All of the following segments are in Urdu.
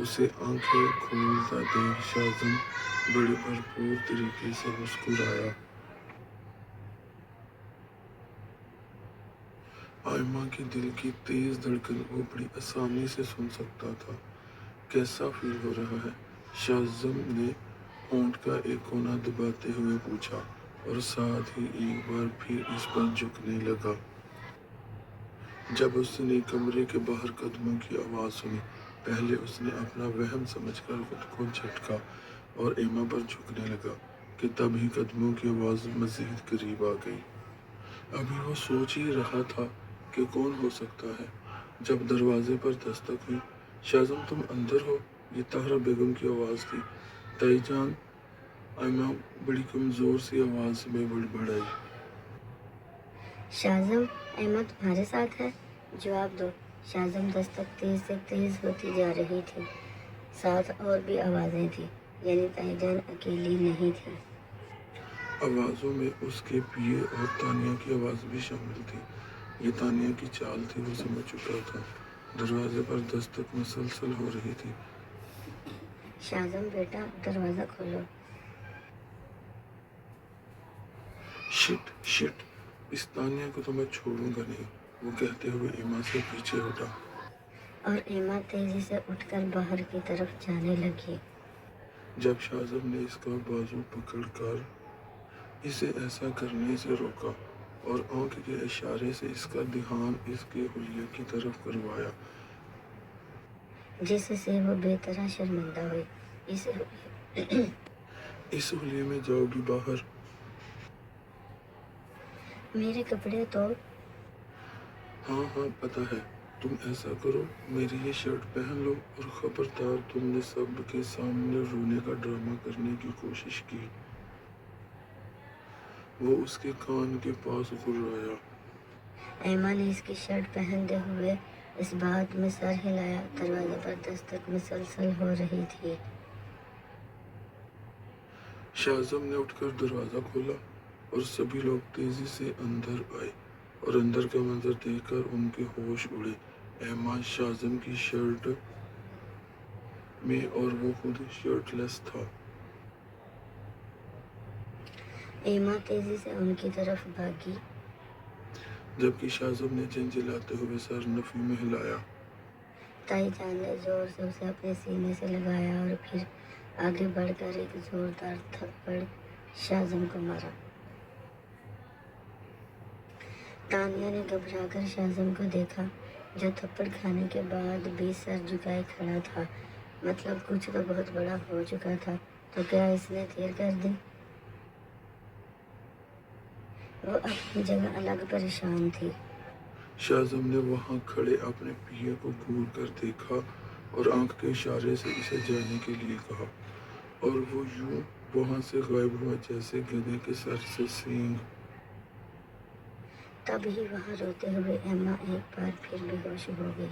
اسے آنکھیں کھولتا دیکھ شاذم بڑے بھرپور طریقے سے مسکرایا۔ آئمہ کے دل کی تیز دھڑکن وہ بڑی آسانی سے سن سکتا تھا۔ کیسا فیل ہو رہا ہے؟ شاذم نے ہونٹ کا ایک کونا دباتے ہوئے پوچھا اور ساتھ ہی ایک بار پھر اس پر جھکنے لگا۔ جب اس نے کمرے کے باہر قدموں کی آواز سنی، پہلے اس نے اپنا وہم سمجھ کر خود کو جھٹکا اور ایما پر جھکنے لگا کہ تبھی قدموں کی آواز مزید قریب آ گئی۔ ابھی وہ سوچ ہی رہا تھا کہ کون ہو سکتا ہے جب دروازے پر دستک ہوئی۔ شاذم تم اندر ہو؟ یہ طاہرہ بیگم کی آواز تھی۔ تائی جان، ایما بڑی کمزور سی آواز میں بڑبڑائی۔ شاذم، ایما تمہارے ساتھ ہے؟ جواب دو۔ شاذم دستک تیز سے تیز ہوتی جا رہی تھی۔ ساتھ اور بھی آوازیں تھیں، یعنی تائی جان اکیلی نہیں تھی۔ آوازوں میں اس کے پیے اور تانیہ کی آواز بھی شامل تھی۔ یہ تانیہ کی چال تھی، وہ سمجھ چکا تھا۔ دروازے پر دستک مسلسل ہو رہی تھی۔ شاذم بیٹا، دروازہ کھولو۔ شٹ شٹ، اس تانیہ کو تو میں چھوڑوں گا نہیں، وہ کہتے ہوئے ایما سے پیچھے ہٹا۔ اور ایما تیزی سے اٹھ کر باہر کی طرف جانے لگی۔ جب شاذم نے اس کا بازو پکڑ کر اسے ایسا کرنے سے روکا اور آنکھ کے اشارے سے اس کا دھیان اس کے حلیے کی طرف کروایا، جس سے وہ بے طرح شرمندہ ہوئی۔ اس حلیے میں جاؤ گی باہر؟ میرے کپڑے تو ہاں ہاں پتہ ہے، تم ایسا کرو، میری یہ شرٹ پہن لو اور خبردار تم نے سب کے سامنے رونے کا ڈرامہ کرنے کی کوشش کی۔ وہ اس کے کان کے پاس گھرایا۔ ایما نے اس کی شرٹ پہنتے ہوئے اس بات میں سر ہلایا۔ دروازے پر دستک مسلسل ہو رہی تھی۔ شاذم نے اٹھ کر دروازہ کھولا اور سبھی لوگ تیزی سے اندر آئے اور اندر کا منظر دیکھ کر ان کے ہوش اڑے۔ ایما شاذم کی شرٹ میں اور وہ خود شرٹ لیس تھا۔ ایما تیزی سے ان کی طرف بھاگی۔ جبکہ شاذم نے جھنجھلاتے ہوئے سر نفی میں ہلایا۔ تائی جان نے زور سے اسے اپنے سینے سے لگایا اور پھر آگے بڑھ کر ایک زوردار تھپڑ شاذم کو مارا۔ تانیہ نے گھبرا کر شاذم کو دیکھا، جو تھپڑ کھانے کے بعد بھی سر جھکائے کھڑا تھا۔ مطلب کچھ تو بہت بڑا ہو چکا تھا، تو کیا اس نے دیر کر دی؟ وہ اپنی جگہ الگ پریشان تھی۔ شاذم نے وہاں کھڑے اپنے پیے کو گھور کر دیکھا اور آنکھ کے اشارے سے اسے جانے کے لیے کہا، اور وہ یوں وہاں سے غائب ہوا جیسے گدھے کے سر سے سینگ۔ تب ہی وہاں روتے ہوئے ایما ایک بار پھر بے ہوش ہو گئی۔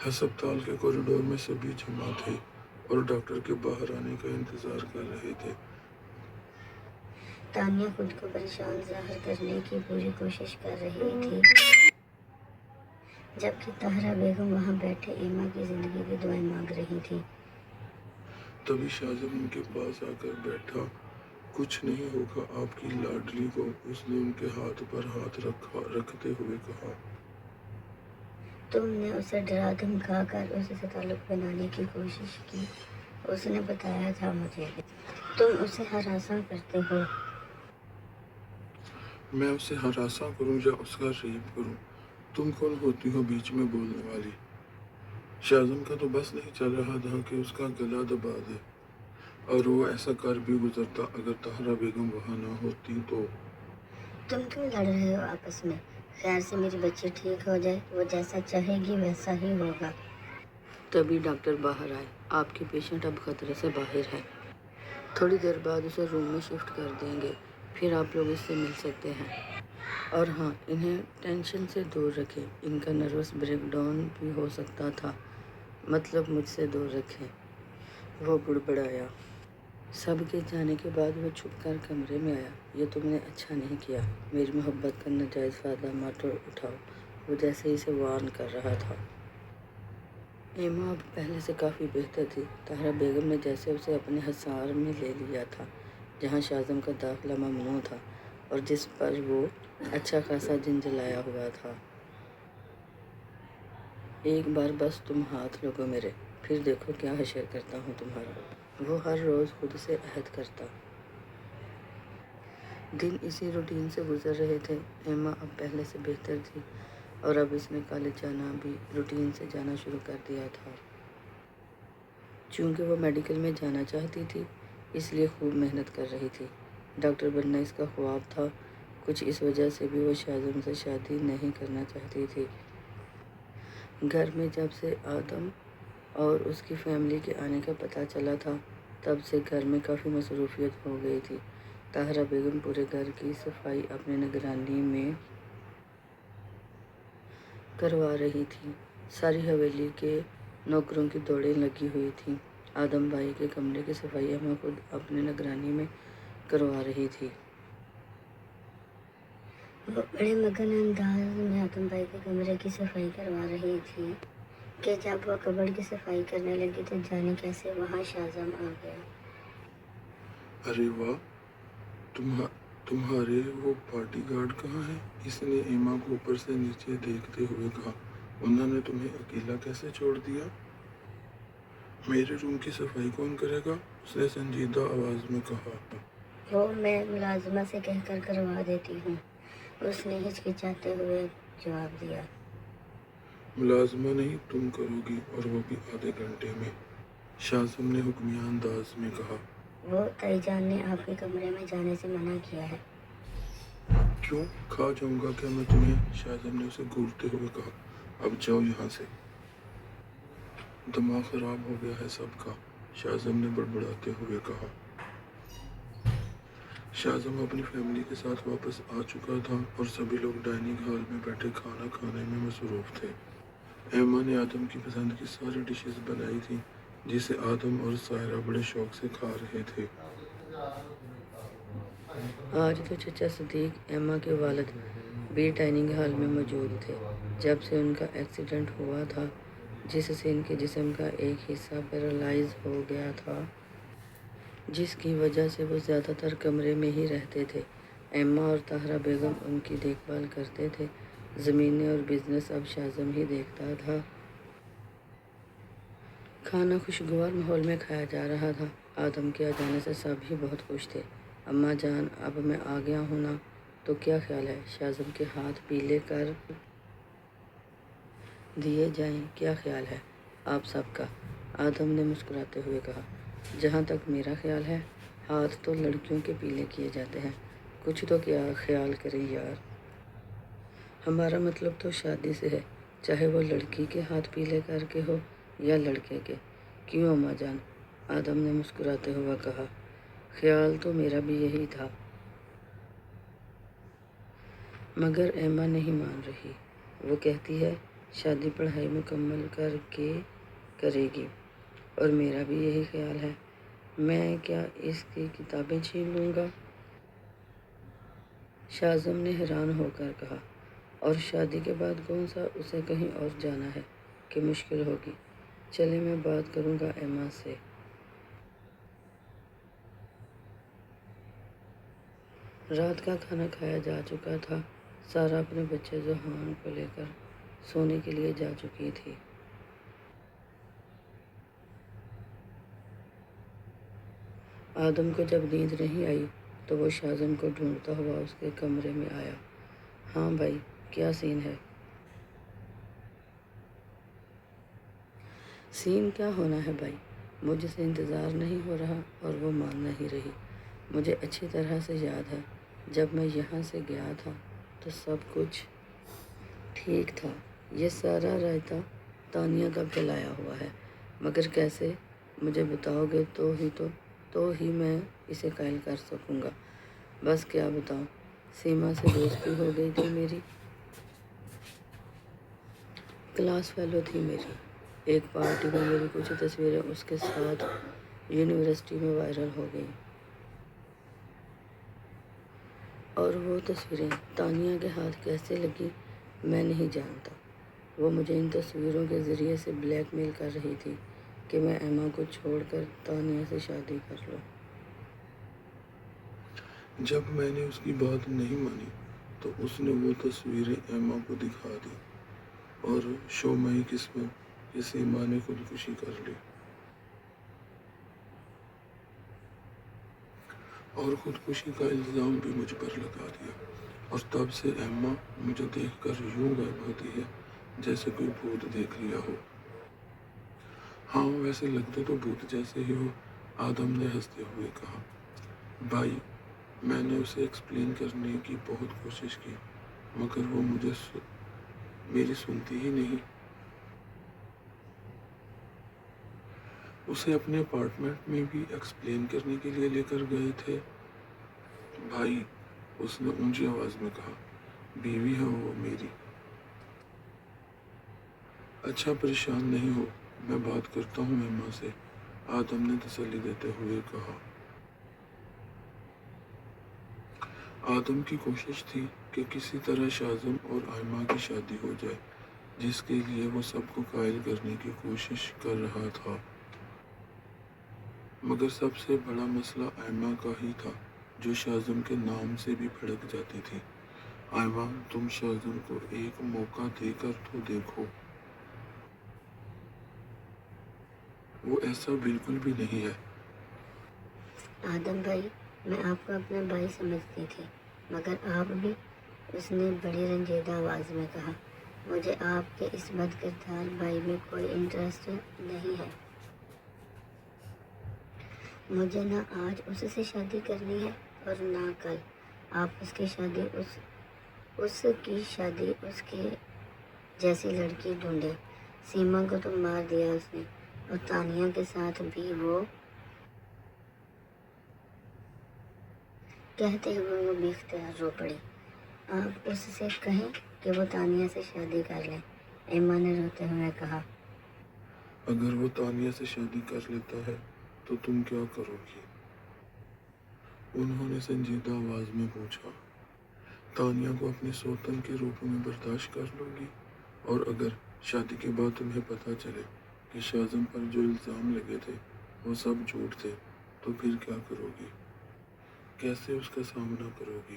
ہسپتال کے کوریڈور میں سبھی جمع تھے اور ڈاکٹر کے باہر آنے کا انتظار کر رہے تھے۔ تانیہ خود کو پریشان ظاہر کرنے کی پوری کوشش کر رہی تھی، جبکہ طاہرہ بیگم وہاں بیٹھے ایما کی زندگی کی دعائیں مانگ رہی تھی۔ تبھی شاذم ان کے پاس آ کر بیٹھا۔ کچھ نہیں ہوگا آپ کی لاڈلی کو، اس نے ان کے ہاتھ پر ہاتھ رکھتے ہوئے کہا۔ تم نے اسے ڈرا دھمکا کر اس سے تعلق بنانے کی کوشش کی، اس نے بتایا تھا مجھے۔ تم اسے ہراساں کرتے ہو۔ میں اسے ہراساں کروں یا اس کا ریپ کروں؟ تم کون ہوتی ہو بیچ میں بولنے والی؟ شاذم کا تو بس نہیں چل رہا تھا کہ اس کا گلا دبا دے، اور وہ ایسا کر بھی گزرتا اگر طاہرہ بیگم وہاں نہ ہوتی تو۔ تم کیوں لڑ رہے ہو آپس میں؟ خیر سے میری بچی ٹھیک ہو جائے، وہ جیسا چاہے گی ویسا ہی ہوگا۔ تبھی ڈاکٹر باہر آئے۔ آپ کی پیشنٹ اب خطرے سے باہر ہے، تھوڑی دیر بعد اسے روم میں شفٹ کر دیں گے، پھر آپ لوگ اس سے مل سکتے ہیں۔ اور ہاں، انہیں ٹینشن سے دور رکھیں، ان کا نروس بریک ڈاؤن بھی ہو سکتا تھا، مطلب مجھ سے دور رکھیں۔ وہ بڑبڑایا۔ سب کے جانے کے بعد وہ چھپ کر کمرے میں آیا۔ یہ تم نے اچھا نہیں کیا، میری محبت کا ناجائز فائدہ مت اٹھاؤ، وہ جیسے اسے وارن کر رہا تھا۔ ایما اب پہلے سے کافی بہتر تھی۔ طاہرہ بیگم نے جیسے اسے اپنے حصار میں لے لیا تھا، جہاں شاذم کا داخلہ ممنوع تھا اور جس پر وہ اچھا خاصا جنجلایا ہوا تھا۔ ایک بار بس تم ہاتھ لگو میرے، پھر دیکھو کیا حشر کرتا ہوں تمہارا، وہ ہر روز خود سے عہد کرتا۔ دن اسی روٹین سے گزر رہے تھے۔ ایما اب پہلے سے بہتر تھی اور اب اس نے کالج جانا بھی روٹین سے جانا شروع کر دیا تھا۔ چونکہ وہ میڈیکل میں جانا چاہتی تھی، اس لیے خوب محنت کر رہی تھی۔ ڈاکٹر بننا اس کا خواب تھا۔ کچھ اس وجہ سے بھی وہ شاذم سے شادی نہیں کرنا چاہتی تھی۔ گھر میں جب سے آدم اور اس کی فیملی کے آنے کا پتہ چلا تھا، تب سے گھر میں کافی مصروفیت ہو گئی تھی۔ طاہرہ بیگم پورے گھر کی صفائی اپنی نگرانی میں کروا رہی تھی۔ ساری حویلی کے نوکروں کی دوڑیں لگی ہوئی تھیں۔ آدم بھائی کے کمرے کی صفائی ایما خود اپنی نگرانی میں کروا رہی تھی۔ وہ بڑے مگن انداز میں آدم بھائی کے کمرے کی صفائی کروا رہی تھی کہ جب وہ کبڑ کی صفائی کرنے لگی تو جانے کیسے وہاں شاذم آ گیا۔ ارے واہ، تمہارے وہ باڈی گارڈ کہاں ہے؟ اس نے ایما کو اوپر سے نیچے دیکھتے ہوئے کہا۔ انہوں نے تمہیں اکیلا کیسے چھوڑ دیا؟ میرے روم کی صفائی کون کرے گا؟ اس نے سنجیدہ آواز میں کہا۔ وہ میں ملازمہ سے کہہ کر کروا دیتی ہوں، اس نے ہچکچاتے ہوئے جواب دیا۔ ملازمہ نہیں، تم کرو گی، اور وہ بھی آدھے گھنٹے میں، شاذم نے حکمیہ انداز میں کہا۔ وہ تائی جان نے آپ کے کمرے میں جانے سے منع کیا ہے۔ کیوں؟ کھا جاؤں گا کیا میں تمہیں؟ شاذم نے اسے گھورتے ہوئے کہا۔ اب جاؤ یہاں سے، دماغ خراب ہو گیا ہے سب کا، شاذم نے بڑبڑاتے ہوئے کہا۔ شاذم اپنی فیملی کے ساتھ واپس آ چکا تھا اور سبھی لوگ ڈائننگ ہال میں بیٹھے کھانا کھانے میں مصروف تھے۔ ایما نے آدم کی پسند کی ساری ڈشز بنائی تھیں، جسے آدم اور سائرہ بڑے شوق سے کھا رہے تھے۔ آج تو چچا صدیق، ایما کے والد، بھی ڈائننگ ہال میں موجود تھے۔ جب سے ان کا ایکسیڈنٹ ہوا تھا، جس سے ان کے جسم کا ایک حصہ پیرالائز ہو گیا تھا، جس کی وجہ سے وہ زیادہ تر کمرے میں ہی رہتے تھے، ایما اور طاہرہ بیگم ان کی دیکھ بھال کرتے تھے۔ زمینیں اور بزنس اب شاذم ہی دیکھتا تھا۔ کھانا خوشگوار ماحول میں کھایا جا رہا تھا۔ آدم کے آ جانے سے سب ہی بہت خوش تھے۔ اماں جان، اب میں آ گیا ہوں نا، تو کیا خیال ہے شاذم کے ہاتھ پیلے کر دیے جائیں؟ کیا خیال ہے آپ سب کا؟ آدم نے مسکراتے ہوئے کہا۔ جہاں تک میرا خیال ہے، ہاتھ تو لڑکیوں کے پیلے کیے جاتے ہیں، کچھ تو کیا خیال کریں یار، ہمارا مطلب تو شادی سے ہے، چاہے وہ لڑکی کے ہاتھ پیلے کر کے ہو یا لڑکے کے۔ کیوں اماں جان؟ آدم نے مسکراتے ہوئے کہا۔ خیال تو میرا بھی یہی تھا، مگر ایما نہیں مان رہی۔ وہ کہتی ہے شادی پڑھائی مکمل کر کے کرے گی، اور میرا بھی یہی خیال ہے۔ میں کیا اس کی کتابیں چھین لوں گا؟ شاذم نے حیران ہو کر کہا۔ اور شادی کے بعد کون سا اسے کہیں اور جانا ہے کہ مشکل ہوگی؟ چلے میں بات کروں گا ایما سے۔ رات کا کھانا کھایا جا چکا تھا۔ سارا اپنے بچے ذوحان کو لے کر سونے کے لیے جا چکی تھی۔ آدم کو جب نیند نہیں آئی تو وہ شاذم کو ڈھونڈتا ہوا اس کے کمرے میں آیا۔ ہاں بھائی، کیا سین ہے؟ سین کیا ہونا ہے بھائی؟ مجھ سے انتظار نہیں ہو رہا اور وہ مان نہیں رہی۔ مجھے اچھی طرح سے یاد ہے، جب میں یہاں سے گیا تھا تو سب کچھ ٹھیک تھا۔ یہ سارا رائتہ تانیہ کا پھیلایا ہوا ہے، مگر کیسے؟ مجھے بتاؤ گے تو ہی میں اسے قائل کر سکوں گا۔ بس کیا بتاؤں، سیما سے دوستی ہو گئی تھی میری، کلاس فیلو تھی میری۔ ایک پارٹی میں میری کچھ تصویریں اس کے ساتھ یونیورسٹی میں وائرل ہو گئیں، اور وہ تصویریں تانیہ کے ہاتھ کیسے لگیں میں نہیں جانتا۔ وہ مجھے ان تصویروں کے ذریعے سے بلیک میل کر رہی تھی کہ میں ایما کو چھوڑ کر تانیہ سے شادی کر لوں۔ جب میں نے اس کی بات نہیں مانی تو اس نے وہ تصویریں ایما کو دکھا دی اور شومئی قسمت کہ سیما نے خودکشی کر لی اور خودکشی کا الزام بھی مجھ پر لگا دیا، اور تب سے ایما مجھے دیکھ کر یوں غائب ہوتی ہے جیسے کوئی بھوت دیکھ لیا ہو۔ ہاں ویسے لگتے تو بھوت جیسے ہی ہو، آدم نے ہنستے ہوئے کہا۔ بھائی میں نے اسے ایکسپلین کرنے کی بہت کوشش کی مگر وہ میری سنتی ہی نہیں۔ اسے اپنے اپارٹمنٹ میں بھی ایکسپلین کرنے کے لیے لے کر گئے تھے۔ بھائی اس نے اونچی آواز میں کہا، بیوی ہے وہ میری۔ اچھا پریشان نہیں ہو، میں بات کرتا ہوں ایما سے، آدم نے تسلی دیتے ہوئے کہا۔ آدم کی کوشش تھی کہ کسی طرح شازم اور ایما کی شادی ہو جائے، جس کے لیے وہ سب کو قائل کرنے کی کوشش کر رہا تھا، مگر سب سے بڑا مسئلہ ایما کا ہی تھا جو شازم کے نام سے بھی بھڑک جاتی تھی۔ ایما تم شازم کو ایک موقع دے کر تو دیکھو، وہ ایسا بالکل بھی نہیں ہے۔ آدم بھائی میں آپ کو اپنا بھائی سمجھتی تھی مگر آپ بھی، اس نے بڑی رنجیدہ آواز میں کہا، مجھے آپ کے اس بد کردار بھائی میں کوئی انٹرسٹ نہیں ہے۔ مجھے نہ آج اس سے شادی کرنی ہے اور نہ کل۔ آپ اس کی شادی اس کے جیسی لڑکی ڈھونڈے۔ سیما کو تو مار دیا اس نے، اور تانیہ کے ساتھ بھی۔ وہ کہتے ہوئے وہ بے اختیار رو پڑی۔ آپ اس سے کہیں کہ وہ تانیہ سے شادی کر لے، ایما نے روتے ہوئے کہا۔ اگر وہ تانیہ سے شادی کر لیتا ہے تو تم کیا کرو گی؟ انہوں نے سنجیدہ آواز میں پوچھا۔ تانیہ کو اپنے سوتن کے روپ میں برداشت کر لو گی؟ اور اگر شادی کے بعد تمہیں پتہ چلے کہ شازم پر جو الزام لگے تھے وہ سب جھوٹ تھے تو پھر کیا کرو گی؟ کیسے اس کا سامنا کرو گی؟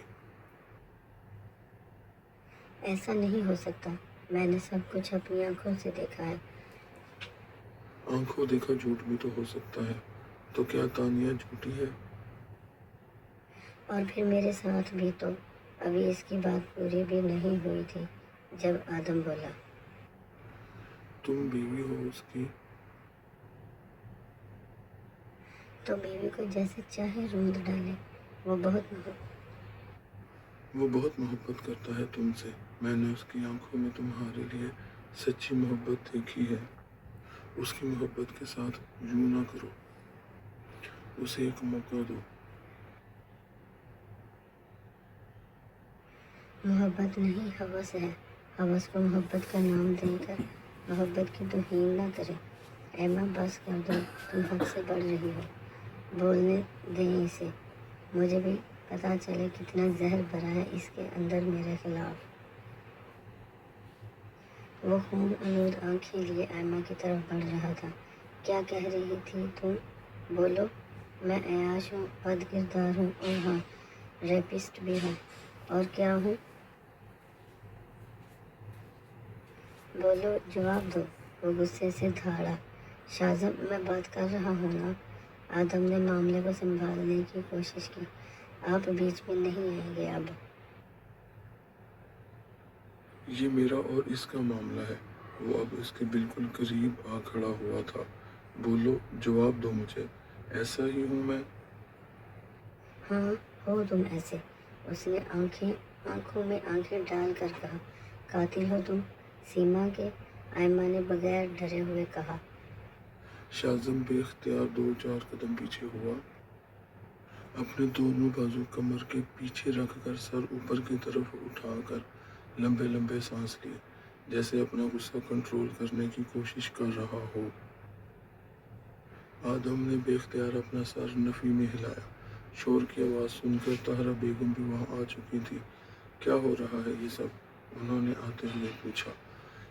ایسا نہیں ہو سکتا، میں نے سب کچھ اپنی آنکھوں سے دیکھا ہے۔ آنکھوں دیکھا جھوٹ بھی تو ہو سکتا ہے، تو کیا تانیہ جھوٹی ہے؟ اور پھر میرے ساتھ بھی تو ابھی اس کی بات پوری بھی نہیں ہوئی تھی جب آدم بولا۔ تم بیوی ہو اس کی، تو بیوی کو جیسے چاہے روند ڈالے، وہ بہت محبت کرتا ہے تم سے۔ میں نے اس کی آنکھوں میں تمہارے لیے سچی محبت دیکھی ہے۔ اس کی محبت کے ساتھ یوں نہ کرو، اسے ایک موقع دو۔ محبت نہیں ہوس ہے، ہوس کو محبت کا نام دے کر محبت کی توہین نہ کرے۔ ایما بس کر دو، تم حد سے بڑھ رہی ہو، بولنے دیں اسے، مجھے بھی پتہ چلے کتنا زہر بھرا ہے اس کے اندر میرے خلاف۔ وہ خون آلود آنکھیں لیے ایما کی طرف بڑھ رہا تھا۔ کیا کہہ رہی تھی تم؟ بولو۔ میں عیاش ہوں، بد کردار ہوں، اور ہاں ریپسٹ بھی ہوں۔ اور کیا ہوں؟ بولو، جواب دو۔ وہ غصے سے دھاڑا۔ شازم میں بات کر رہا ہوں نا۔ آدم نے معاملے کو سنبھالنے کی کوشش کی۔ آپ بیچ میں نہیں آئیں گے اب۔ یہ میرا اور اس کا معاملہ ہے۔ وہ اب اس کے بالکل قریب آ کھڑا ہوا تھا۔ بولو، جواب دو مجھے، ایسا ہی ہوں میں؟ ہاں ہو تم ایسے، اس نے آنکھوں میں آنکھیں ڈال کر کہا۔ قاتل ہو تم، سیما کے، ایما نے بغیر ڈرے ہوئے کہا۔ شازم بے اختیار 2-4 قدم پیچھے ہوا، اپنے دونوں بازو کمر کے پیچھے رکھ کر سر اوپر کی طرف اٹھا کر لمبے لمبے سانس لیے، جیسے اپنا غصہ کنٹرول کرنے کی کوشش کر رہا ہو۔ آدم نے بے اختیار اپنا سر نفی میں ہلایا۔ شور کی آواز سن کر طاہرہ بیگم بھی وہاں آ چکی تھی۔ کیا ہو رہا ہے یہ سب؟ انہوں نے آتے ہوئے پوچھا۔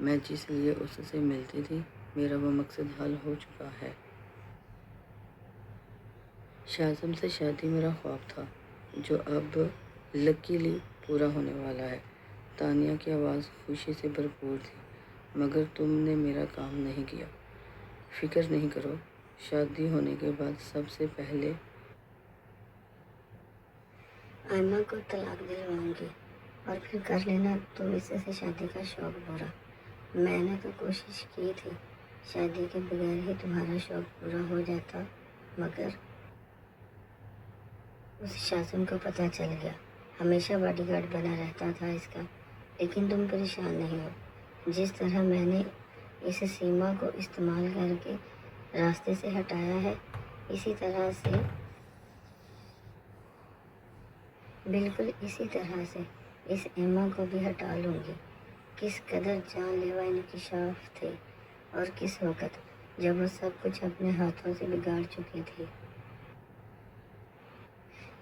میں جس لیے اس سے ملتی تھی میرا وہ مقصد حل ہو چکا ہے۔ شاذم سے شادی میرا خواب تھا جو اب لکیلی پورا ہونے والا ہے۔ تانیہ کی آواز خوشی سے بھرپور تھی۔ مگر تم نے میرا کام نہیں کیا۔ فکر نہیں کرو، شادی ہونے کے بعد سب سے پہلے آئمہ کو طلاق دلواؤں گی اور پھر کر لینا تم اس سے شادی کا شوق پورا۔ میں نے تو کوشش کی تھی شادی کے بغیر ہی تمہارا شوق پورا ہو جاتا، مگر اس شاذم کو پتہ چل گیا۔ ہمیشہ باڈی گارڈ بنا رہتا تھا اس کا، لیکن تم پریشان نہیں ہو۔ جس طرح میں نے اس سیما کو استعمال کر کے راستے سے ہٹایا ہے، اسی طرح سے بالکل اسی طرح سے اس ایما کو بھی ہٹا لوں گی۔ کس قدر جان لیوا انکشاف تھے، اور کس وقت جب وہ سب کچھ اپنے ہاتھوں سے بگاڑ چکی تھی۔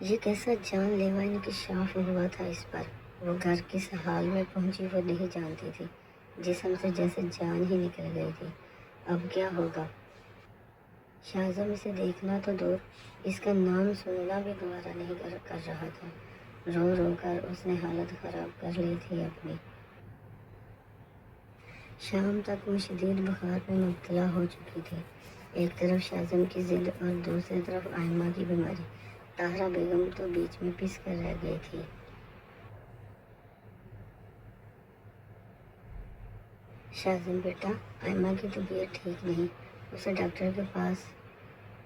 یہ کیسا جان لیوا انکشاف ہوا تھا اس پر۔ وہ گھر کس حال میں پہنچی وہ نہیں جانتی تھی، جسم سے جیسے جان ہی نکل گئی تھی۔ اب کیا ہوگا؟ شاذم اسے دیکھنا تو دور، اس کا نام سننا بھی گوارا نہیں کر رہا تھا۔ رو رو کر اس نے حالت خراب کر لی تھی اپنی۔ شام تک وہ شدید بخار میں مبتلا ہو چکی تھی۔ ایک طرف شاذم کی ضد اور دوسری طرف آئمہ کی بیماری۔ طاہرہ بیگم تو بیچ میں پس کر رہ گئی تھی۔ شاذم بیٹا، آئمہ کی طبیعت ٹھیک نہیں، اسے ڈاکٹر کے پاس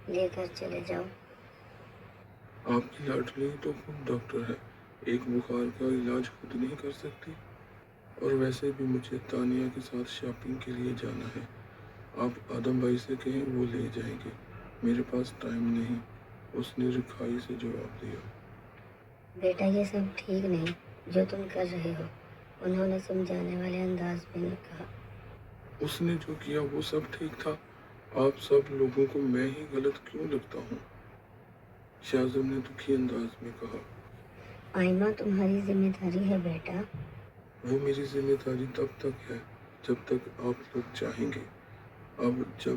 لے کر چلے جاؤ۔ آپ کی لاڈلی تو خود ڈاکٹر ہے، ایک بخار کا علاج خود نہیں کر سکتی؟ اور ویسے بھی مجھے تانیہ کے ساتھ شاپنگ کے لیے جانا ہے۔ آپ آدم بھائی سے کہیں، وہ لے جائیں گے، میرے پاس ٹائم نہیں، اس نے رکھائی سے جواب دیا۔ بیٹا یہ سب ٹھیک نہیں جو تم کر رہے ہو، انہوں نے سمجھانے والے انداز میں کہا۔ اس نے جو کیا وہ سب ٹھیک تھا، آپ سب لوگوں کو میں ہی غلط کیوں لگتا ہوں؟ شاذم نے دکھی انداز میں کہا۔ آئمہ تمہاری ذمہ داری ہے بیٹا۔ وہ میری ذمہ داری تب تک ہے جب تک آپ لوگ چاہیں گے، اب جب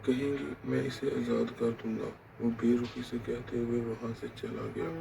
کہیں گے میں اسے آزاد کر دوں گا، وہ بے رخی سے کہتے ہوئے وہاں سے چلا گیا۔